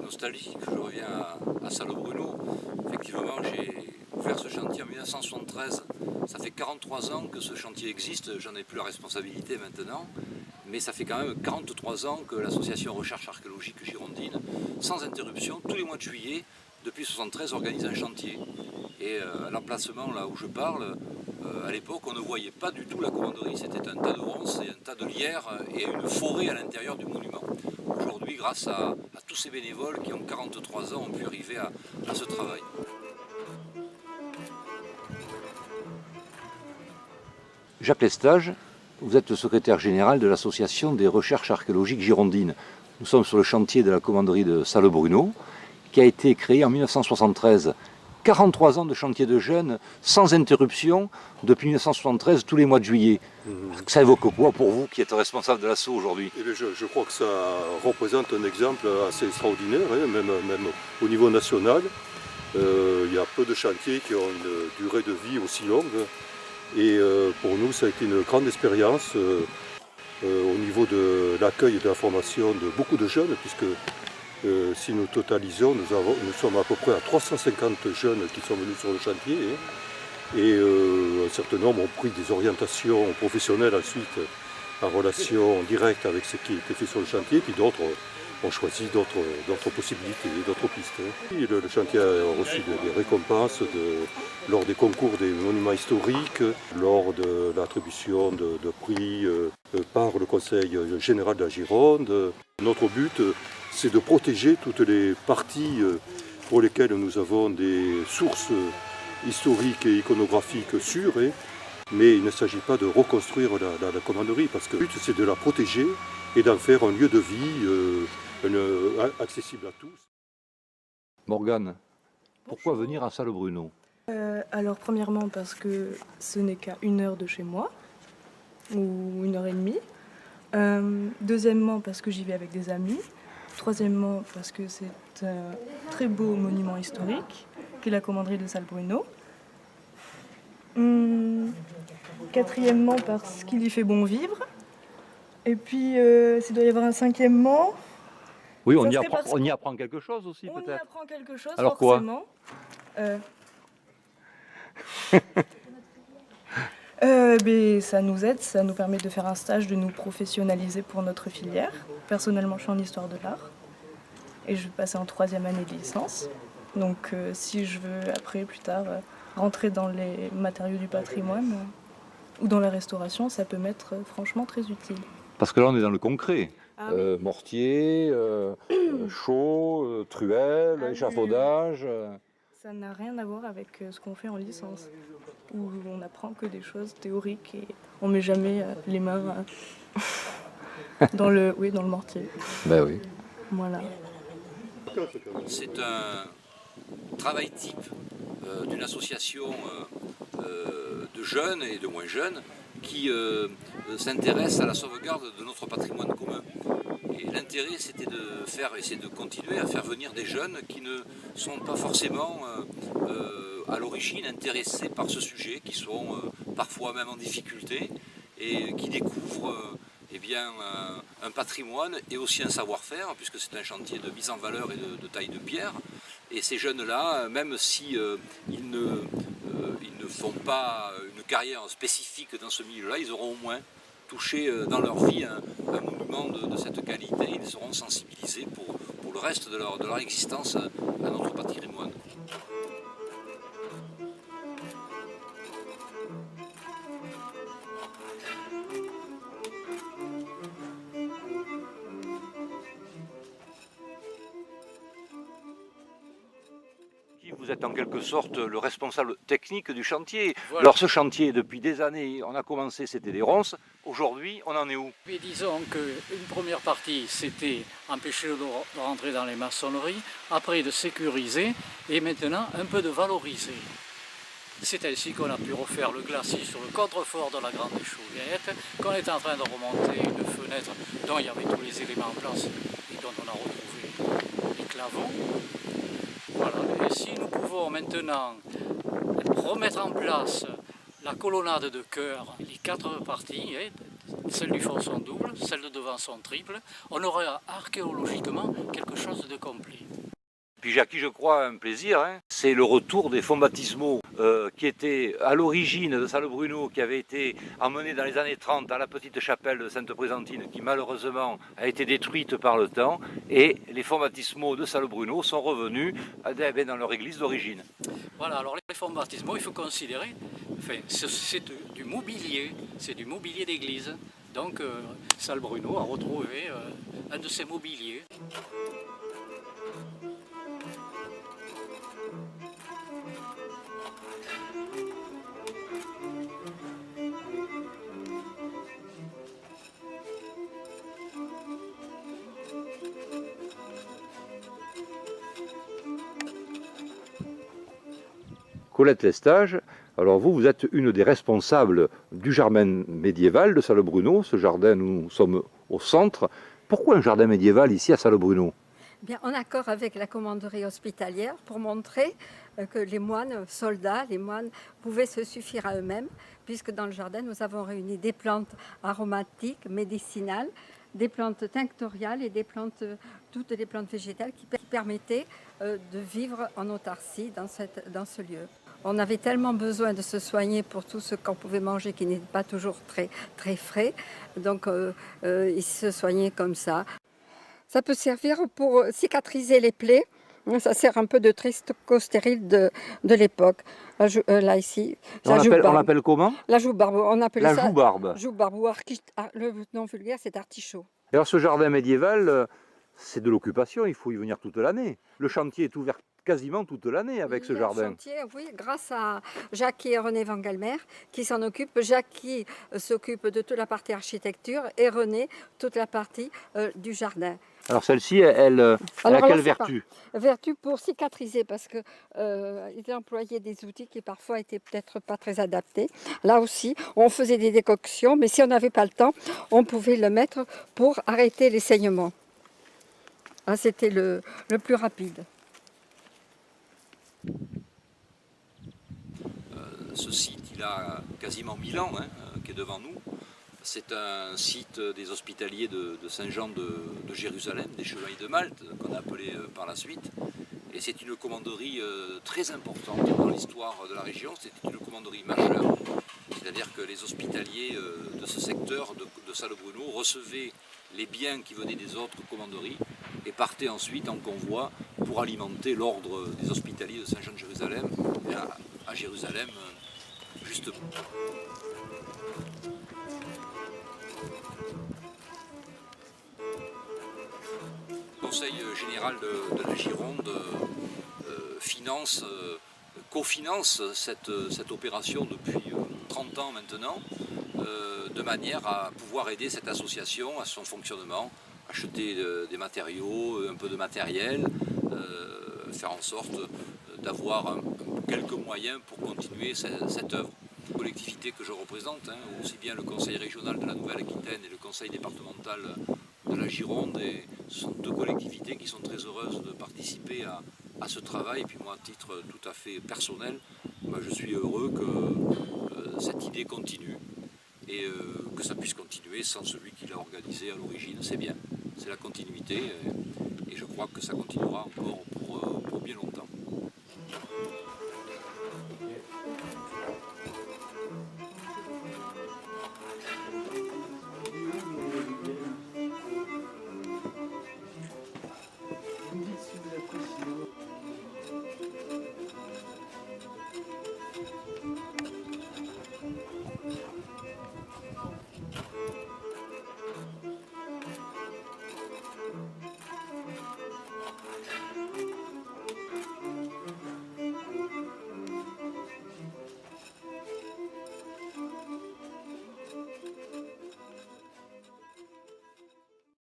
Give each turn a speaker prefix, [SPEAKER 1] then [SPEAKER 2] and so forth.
[SPEAKER 1] nostalgique, je reviens à Salobruno. Effectivement, j'ai ouvert ce chantier en 1973. Ça fait 43 ans que ce chantier existe, j'en ai plus la responsabilité maintenant, mais ça fait quand même 43 ans que l'association Recherche Archéologique Girondine, sans interruption, tous les mois de juillet, depuis 1973, organise un chantier. Et à l'emplacement là où je parle, à l'époque, on ne voyait pas du tout la commanderie. C'était un tas de ronces et un tas de lierre et une forêt à l'intérieur du monument. Aujourd'hui, grâce à tous ces bénévoles qui ont 43 ans, ont pu arriver à ce travail. Jacques Lestage, vous êtes le secrétaire général de l'association des recherches archéologiques girondines. Nous sommes sur le chantier de la commanderie de Salobruno, qui a été créé en 1973. 43 ans de chantier de jeunes, sans interruption, depuis 1973, tous les mois de juillet. Ça évoque quoi pour vous, qui êtes responsable de l'assaut aujourd'hui?
[SPEAKER 2] Je crois que ça représente un exemple assez extraordinaire, hein, même au niveau national. Il y a peu de chantiers qui ont une durée de vie aussi longue. Et pour nous, ça a été une grande expérience au niveau de l'accueil et de la formation de beaucoup de jeunes, puisque si nous totalisons, nous sommes à peu près à 350 jeunes qui sont venus sur le chantier. Et un certain nombre ont pris des orientations professionnelles ensuite en relation directe avec ce qui était fait sur le chantier, puis d'autres ont choisi d'autres possibilités, d'autres pistes. Et le chantier a reçu des récompenses lors des concours des monuments historiques, lors de l'attribution de prix par le Conseil général de la Gironde. Notre but, c'est de protéger toutes les parties pour lesquelles nous avons des sources historiques et iconographiques sûres, mais il ne s'agit pas de reconstruire la commanderie, parce que le but, c'est de la protéger et d'en faire un lieu de vie accessible à tous.
[SPEAKER 1] Morgane, pourquoi venir à Salobruno?
[SPEAKER 3] Alors premièrement parce que ce n'est qu'à 1 heure de chez moi, ou 1h30. Deuxièmement parce que j'y vais avec des amis. Troisièmement parce que c'est un très beau monument historique, qui est la commanderie de Salobruno. Quatrièmement parce qu'il y fait bon vivre. Et puis s'il doit y avoir un cinquièmement...
[SPEAKER 1] Oui, on y apprend quelque chose aussi, peut-être.
[SPEAKER 3] On y apprend quelque chose,
[SPEAKER 1] alors
[SPEAKER 3] forcément. Ça nous aide, ça nous permet de faire un stage, de nous professionnaliser pour notre filière. Personnellement, je suis en histoire de l'art et je vais passer en 3e année de licence. Donc si je veux, après, plus tard, rentrer dans les matériaux du patrimoine ou dans la restauration, ça peut m'être franchement très utile.
[SPEAKER 1] Parce que là, on est dans le concret.
[SPEAKER 3] Oui.
[SPEAKER 1] Mortier, chaux, truelle, échafaudage.
[SPEAKER 3] Ça n'a rien à voir avec ce qu'on fait en licence, où on n'apprend que des choses théoriques et on ne met jamais les mains dans le mortier.
[SPEAKER 1] Ben oui.
[SPEAKER 3] Voilà.
[SPEAKER 1] C'est un travail type d'une association de jeunes et de moins jeunes qui s'intéresse à la sauvegarde de notre patrimoine commun. Et l'intérêt, c'était essayer de continuer à faire venir des jeunes qui ne sont pas forcément à l'origine intéressés par ce sujet, qui sont parfois même en difficulté et qui découvrent un patrimoine et aussi un savoir-faire, puisque c'est un chantier de mise en valeur et de taille de pierre. Et ces jeunes-là, même si ils ne font pas une carrière spécifique dans ce milieu-là, ils auront au moins touché dans leur vie un monument de cette qualité. Ils seront sensibilisés pour le reste de leur existence à notre patrimoine. Vous êtes en quelque sorte le responsable technique du chantier. Voilà. Alors ce chantier, depuis des années, on a commencé, c'était des ronces. Aujourd'hui, on en est où?
[SPEAKER 4] Mais disons qu'une première partie, c'était empêcher de rentrer dans les maçonneries, après de sécuriser et maintenant un peu de valoriser. C'est ainsi qu'on a pu refaire le glacis sur le contrefort de la grande échauguette, qu'on est en train de remonter une fenêtre dont il y avait tous les éléments en place et dont on a retrouvé les clavons. Voilà. Et si nous pouvons maintenant remettre en place la colonnade de chœur, les 4 parties, celles du fond sont doubles, celles de devant sont triples, on aura archéologiquement quelque chose de complet.
[SPEAKER 1] Puis à qui je crois un plaisir, hein, c'est le retour des fonds baptismaux qui étaient à l'origine de Salobruno, qui avaient été emmenés dans les années 30 à la petite chapelle de Sainte-Présentine, qui malheureusement a été détruite par le temps, et les fonds baptismaux de Salobruno sont revenus dans leur église d'origine.
[SPEAKER 4] Voilà, alors les fonds baptismaux, il faut considérer, enfin, c'est du mobilier, c'est du mobilier d'église. Donc Salobruno a retrouvé un de ses mobiliers.
[SPEAKER 5] Colette Lestage, alors vous êtes une des responsables du jardin médiéval de Salobruno, ce jardin, nous sommes au centre. Pourquoi un jardin médiéval ici à Salobruno?
[SPEAKER 6] Bien, en accord avec la commanderie hospitalière pour montrer que les moines, soldats, les moines pouvaient se suffire à eux-mêmes, puisque dans le jardin, nous avons réuni des plantes aromatiques, médicinales, des plantes tinctoriales et des plantes, toutes les plantes végétales qui permettaient de vivre en autarcie dans ce lieu. On avait tellement besoin de se soigner pour tout ce qu'on pouvait manger qui n'était pas toujours très frais, donc ils se soignaient comme ça. Ça peut servir pour cicatriser les plaies. Ça sert un peu de trichostérile de l'époque. Là, ici,
[SPEAKER 5] on l'appelle comment?
[SPEAKER 6] La joue-barbe. On appelle
[SPEAKER 5] la
[SPEAKER 6] ça
[SPEAKER 5] joue-barbe.
[SPEAKER 6] Joue-barbe. Le nom vulgaire, c'est artichaut.
[SPEAKER 5] Alors ce jardin médiéval, c'est de l'occupation, il faut y venir toute l'année. Le chantier est ouvert quasiment toute l'année avec ce jardin.
[SPEAKER 6] Chantier, oui, grâce à Jacques et René Van Galmer qui s'en occupent. Jacques qui s'occupe de toute la partie architecture et René toute la partie du jardin.
[SPEAKER 5] Alors celle-ci, elle a quelle vertu?
[SPEAKER 6] Vertu pour cicatriser, parce que il employait des outils qui parfois étaient peut-être pas très adaptés. Là aussi, on faisait des décoctions, mais si on n'avait pas le temps, on pouvait le mettre pour arrêter les saignements. Ah, c'était le plus rapide.
[SPEAKER 1] Ce site, il a quasiment 1000 ans, hein, qui est devant nous. C'est un site des hospitaliers de Saint-Jean de Jérusalem, des Chevaliers de Malte, qu'on a appelé par la suite. Et c'est une commanderie très importante dans l'histoire de la région, c'est une commanderie majeure. C'est-à-dire que les hospitaliers de ce secteur de Salobruno recevaient les biens qui venaient des autres commanderies et partaient ensuite en convoi pour alimenter l'ordre des hospitaliers de Saint-Jean de Jérusalem, et à Jérusalem, justement. Le Conseil général de la Gironde cofinance cette opération depuis 30 ans maintenant, de manière à pouvoir aider cette association à son fonctionnement, acheter des matériaux, un peu de matériel, faire en sorte d'avoir quelques moyens pour continuer cette œuvre. Les collectivités que je représente, hein, aussi bien le conseil régional de la Nouvelle-Aquitaine et le conseil départemental de la Gironde, et ce sont deux collectivités qui sont très heureuses de participer à ce travail. Et puis moi, à titre tout à fait personnel, moi, je suis heureux que cette idée continue et que ça puisse continuer sans celui qui l'a organisé à l'origine. C'est bien, c'est la continuité et je crois que ça continuera encore pour bien longtemps.